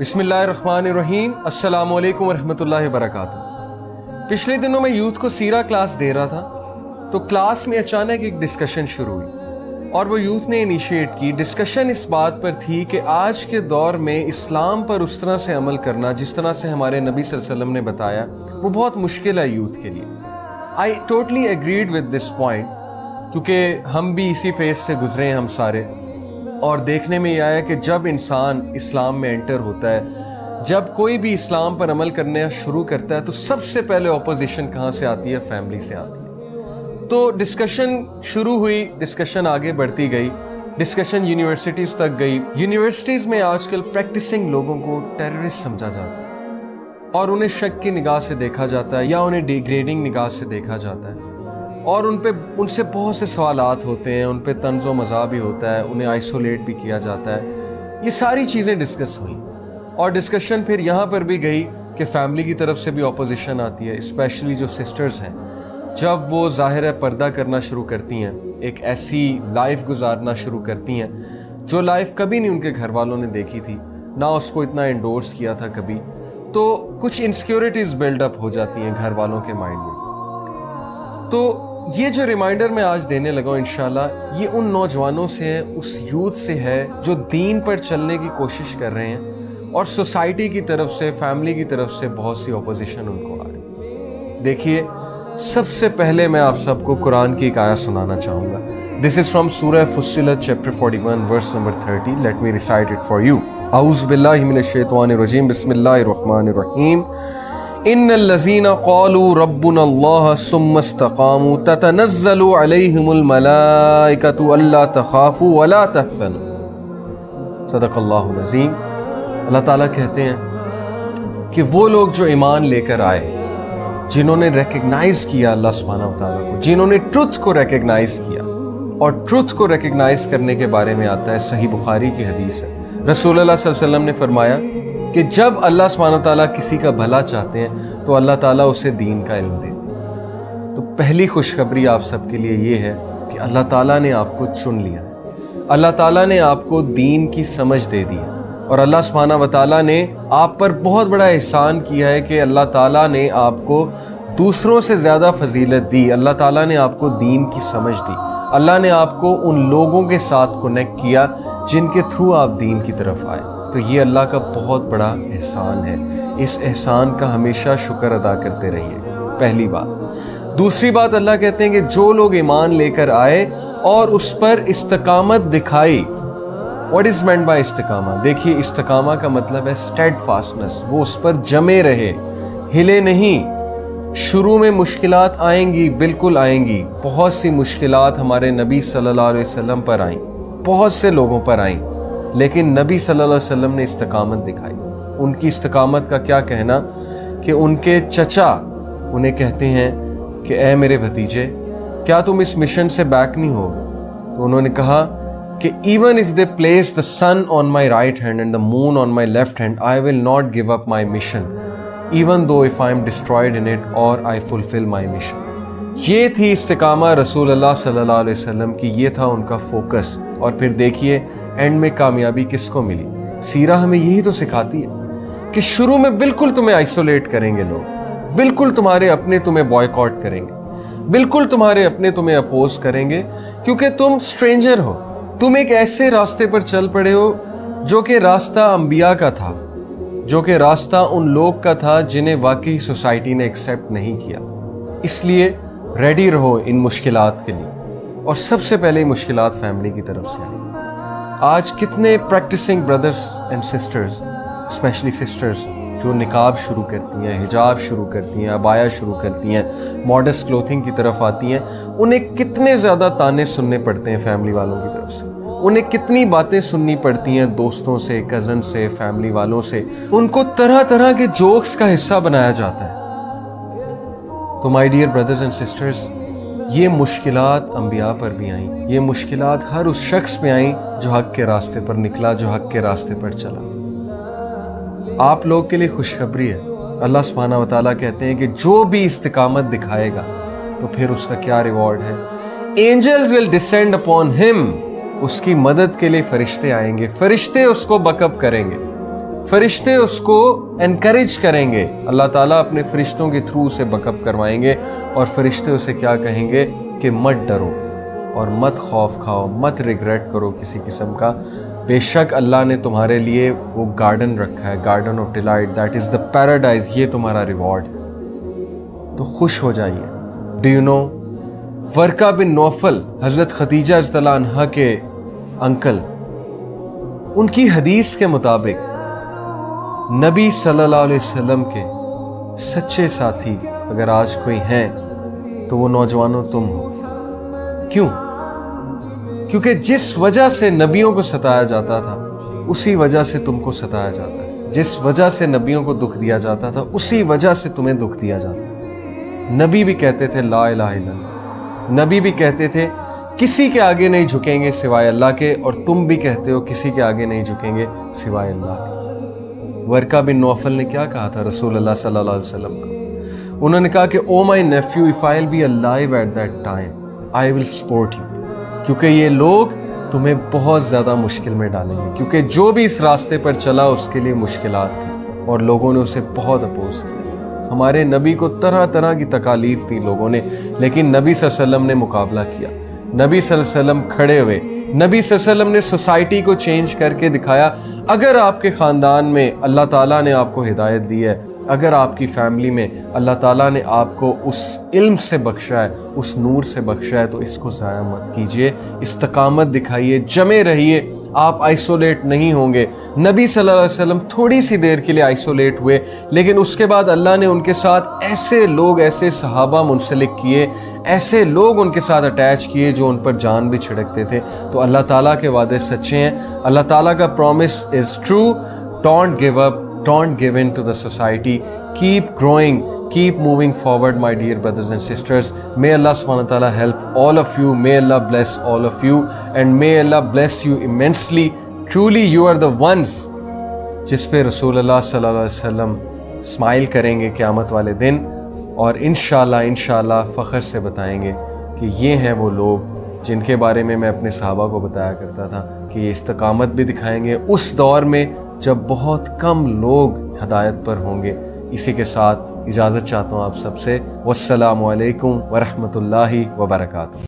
बिस्मिल्लाहिर्रहमानिर्रहीम। अस्सलाम वालेकुम वरहमतुल्लाहि वबरकातुहू। पिछले दिनों मैं यूथ को सीरा क्लास दे रहा था तो क्लास में अचानक एक डिस्कशन शुरू हुई और वो यूथ ने इनिशिएट की। डिस्कशन इस बात पर थी कि आज के दौर में इस्लाम पर उस तरह से अमल करना जिस तरह से हमारे नबी सल्लल्लाहु अलैहि वसल्लम ने बताया वो बहुत मुश्किल है यूथ के लिए। I totally agreed with this point, क्योंकि हम भी इसी फेज से गुजरे हैं हम सारे, और देखने में यह आया कि जब इंसान इस्लाम में एंटर होता है, जब कोई भी इस्लाम पर अमल करने शुरू करता है तो सबसे पहले ऑपोजिशन कहाँ से आती है? फैमिली से आती है। तो डिस्कशन शुरू हुई, डिस्कशन आगे बढ़ती गई, डिस्कशन यूनिवर्सिटीज़ तक गई। यूनिवर्सिटीज़ में आजकल प्रैक्टिसिंग लोगों को टेररिस्ट समझा जाता है और उन्हें शक की निगाह से देखा जाता है या उन्हें डिग्रेडिंग निगाह से देखा जाता है और उनसे बहुत से सवालात होते हैं, उन पे तंज़ो मज़ा भी होता है, उन्हें आइसोलेट भी किया जाता है। ये सारी चीज़ें डिस्कस हुई और डिस्कशन फिर यहाँ पर भी गई कि फैमिली की तरफ से भी ऑपोजिशन आती है, स्पेशली जो सिस्टर्स हैं। जब वो ज़ाहिर है पर्दा करना शुरू करती हैं, एक ऐसी लाइफ गुजारना शुरू करती हैं जो लाइफ कभी नहीं उनके घर वालों ने देखी थी, ना उसको इतना एंडोर्स किया था कभी, तो कुछ इनसिक्योरिटीज़ बिल्डअप हो जाती हैं घर वालों के माइंड में। तो ये जो रिमाइंडर मैं आज देने लगा हूं इंशाल्लाह, ये उन नौजवानों से है, उस यूथ से है जो दीन पर चलने की कोशिश कर रहे हैं और सोसाइटी की तरफ से, फैमिली की तरफ से बहुत सी ऑपोजिशन उनको आ रही है। देखिए, सबसे पहले मैं आप सबको कुरान की एक आयत सुनाना चाहूँगा। This is from Surah Fussilat chapter 41 verse number 30। Let me recite it for you. औज़ु बिल्लाहि मिनश शैतानिर रजीम। बिस्मिल्लाहिर्रहमानिर्रहीम। इन्नल्लज़ीना क़ालू रब्बुनल्लाह सुम्मा इस्तक़ामू ततनज़्ज़लु अलैहिमुल मलाइकतु अल्ला तख़ाफ़ू वला तहज़नू। सदक़ल्लाहुल अज़ीम। अल्लाह ताला कहते हैं कि वो लोग जो ईमान लेकर आए, जिन्होंने रिकग्नाइज किया अल्लाह सुब्हानहू व तआला को, जिन्होंने ट्रुथ को रिकग्नाइज किया, और ट्रुथ को रिकग्नाइज करने के बारे में आता है सही बुखारी की हदीस है। रसूलुल्लाह सल्लल्लाहु अलैहि वसल्लम ने फरमाया कि जब अल्लाह सुब्हानहू व तआला किसी का भला चाहते हैं तो अल्लाह ताला उसे दीन का इल्म देते। तो पहली खुशखबरी आप सबके लिए ये है कि अल्लाह ताला ने आपको चुन लिया, अल्लाह ताला ने आपको दीन की समझ दे दी है, और अल्लाह सुब्हानहू व तआला ने आप पर बहुत बड़ा एहसान किया है कि अल्लाह ताला ने आपको दूसरों से ज़्यादा फजीलत दी। अल्लाह ताला ने आपको दीन की समझ दी, अल्लाह ने आपको उन लोगों के साथ कनेक्ट किया जिनके थ्रू आप दीन की तरफ आए। तो ये अल्लाह का बहुत बड़ा एहसान है। इस एहसान का हमेशा शुक्र अदा करते रहिए, पहली बात। दूसरी बात, अल्लाह कहते हैं कि जो लोग ईमान लेकर आए और उस पर इस्तिकामत दिखाई। व्हाट इज मेंट बाय इस्तिकामा? देखिए, इस्तिकामा का मतलब है स्टेडफास्टनेस, वो उस पर जमे रहे, हिले नहीं। शुरू में मुश्किलात आएंगी, बिल्कुल आएंगी। बहुत सी मुश्किलात हमारे नबी सल्लल्लाहु अलैहि वसल्लम पर आईं, बहुत से लोगों पर आईं, लेकिन नबी सल्लल्लाहु अलैहि वसल्लम ने इस्तिकामत दिखाई। उनकी इस्तिकामत का क्या कहना कि उनके चचा उन्हें कहते हैं कि ए मेरे भतीजे, क्या तुम इस मिशन से बैक नहीं हो? तो उन्होंने कहा कि even if they place the sun on my right hand and the moon on my left hand, I will not give up my mission even though if I am destroyed in it और I fulfil my mission. ये थी इस्तिकामा रसूलुल्लाह सल्लल्लाहु अलैहि वसल्लम की, ये था उनका फोकस। और फिर देखिए एंड में कामयाबी किसको मिली? सीरा हमें यही तो सिखाती है कि शुरू में बिल्कुल तुम्हें आइसोलेट करेंगे लोग, बिल्कुल तुम्हारे अपने तुम्हें बॉयकॉट करेंगे, बिल्कुल तुम्हारे अपने तुम्हें अपोज करेंगे, क्योंकि तुम स्ट्रेंजर हो। तुम एक ऐसे रास्ते पर चल पड़े हो जो कि रास्ता अंबिया का था, जो कि रास्ता उन लोग का था जिन्हें वाकई सोसाइटी ने एक्सेप्ट नहीं किया। इसलिए रेडी रहो इन मुश्किलात के लिए, और सबसे पहले मुश्किलात फैमिली की तरफ से। आज कितने practising brothers and sisters, specially sisters, जो निकाब शुरू करती हैं, हिजाब शुरू करती हैं, अबाया शुरू करती हैं, मॉडेस्ट क्लोथिंग की तरफ आती हैं, उन्हें कितने ज़्यादा ताने सुनने पड़ते हैं फैमिली वालों की तरफ से। उन्हें कितनी बातें सुननी पड़ती हैं दोस्तों से, कज़न से, फैमिली वालों से। उनको तरह तरह के जोक्स का हिस्सा बनाया जाता है। तो my dear brothers and sisters, ये मुश्किलात अंबिया पर भी आईं, ये मुश्किलात हर उस शख्स पे आईं जो हक के रास्ते पर निकला, जो हक के रास्ते पर चला। आप लोग के लिए खुशखबरी है। अल्लाह सुब्हानहू व तआला कहते हैं कि जो भी इस्तिकामत दिखाएगा तो फिर उसका क्या रिवॉर्ड है? Angels will descend upon him, उसकी मदद के लिए फरिश्ते आएंगे, फरिश्ते उसको बकअप करेंगे, فرشتے اس کو انکریج کریں گے، اللہ تعالیٰ اپنے فرشتوں کے تھرو اسے بکپ کروائیں گے اور فرشتے اسے کیا کہیں گے کہ مت ڈرو اور مت خوف کھاؤ، مت ریگریٹ کرو کسی قسم کا، بے شک اللہ نے تمہارے لیے وہ گارڈن رکھا ہے، garden of delight, that is the paradise, یہ تمہارا ریوارڈ، تو خوش ہو جائیے۔ ڈو یو نو ورقہ بن نوفل، حضرت خدیجہ رضی اللہ عنہا کے انکل، ان کی حدیث کے مطابق نبی صلی اللہ علیہ وسلم کے سچے ساتھی اگر آج کوئی ہیں تو وہ نوجوانوں تم ہو۔ کیوں؟ کیونکہ جس وجہ سے نبیوں کو ستایا جاتا تھا اسی وجہ سے تم کو ستایا جاتا ہے، جس وجہ سے نبیوں کو دکھ دیا جاتا تھا اسی وجہ سے تمہیں دکھ دیا جاتا ہے۔ نبی بھی کہتے تھے لا الہ الا اللہ، نبی بھی کہتے تھے کسی کے آگے نہیں جھکیں گے سوائے اللہ کے، اور تم بھی کہتے ہو کسی کے آگے نہیں جھکیں گے سوائے اللہ کے۔ ورقہ بن نوفل نے کیا کہا تھا رسول اللہ صلی اللہ علیہ وسلم کو؟ انہوں نے کہا کہ oh my nephew, if I will be alive at that time I will support you, کیونکہ یہ لوگ تمہیں بہت زیادہ مشکل میں ڈالیں گے، کیونکہ جو بھی اس راستے پر چلا اس کے لیے مشکلات تھی اور لوگوں نے اسے بہت اپوز کیا۔ ہمارے نبی کو طرح طرح کی تکالیف تھی لوگوں نے، لیکن نبی صلی اللہ علیہ وسلم نے مقابلہ کیا، نبی صلی اللہ علیہ وسلم کھڑے ہوئے، نبی صلی اللہ علیہ وسلم نے سوسائٹی کو چینج کر کے دکھایا۔ اگر آپ کے خاندان میں اللہ تعالیٰ نے آپ کو ہدایت دی ہے، اگر آپ کی فیملی میں اللہ تعالیٰ نے آپ کو اس علم سے بخشا ہے، اس نور سے بخشا ہے، تو اس کو ضائع مت کیجیے، استقامت دکھائیے، جمے رہیے، آپ آئسولیٹ نہیں ہوں گے۔ نبی صلی اللہ علیہ وسلم تھوڑی سی دیر کے لیے آئسولیٹ ہوئے، لیکن اس کے بعد اللہ نے ان کے ساتھ ایسے لوگ، ایسے صحابہ منسلک کیے، ایسے لوگ ان کے ساتھ اٹیچ کیے جو ان پر جان بھی چھڑکتے تھے۔ تو اللہ تعالیٰ کے وعدے سچے ہیں، اللہ تعالیٰ کا promise is true. Don't give up, don't give in to the society, keep growing, keep moving forward, my dear brothers and sisters. May Allah subhanahu wa ta'ala help all of you, may Allah bless all of you, and may Allah bless you immensely. Truly you are the ones جس پہ رسول اللہ صلی اللہ علیہ وسلم smile کریں گے قیامت والے دن، اور انشاءاللہ فخر سے بتائیں گے کہ یہ ہیں وہ لوگ جن کے بارے میں اپنے صحابہ کو بتایا کرتا تھا کہ یہ استقامت بھی دکھائیں گے اس دور میں جب بہت کم لوگ ہدایت پر ہوں گے۔ اسی کے ساتھ اجازت چاہتا ہوں آپ سب سے، والسلام علیکم ورحمۃ اللہ وبرکاتہ۔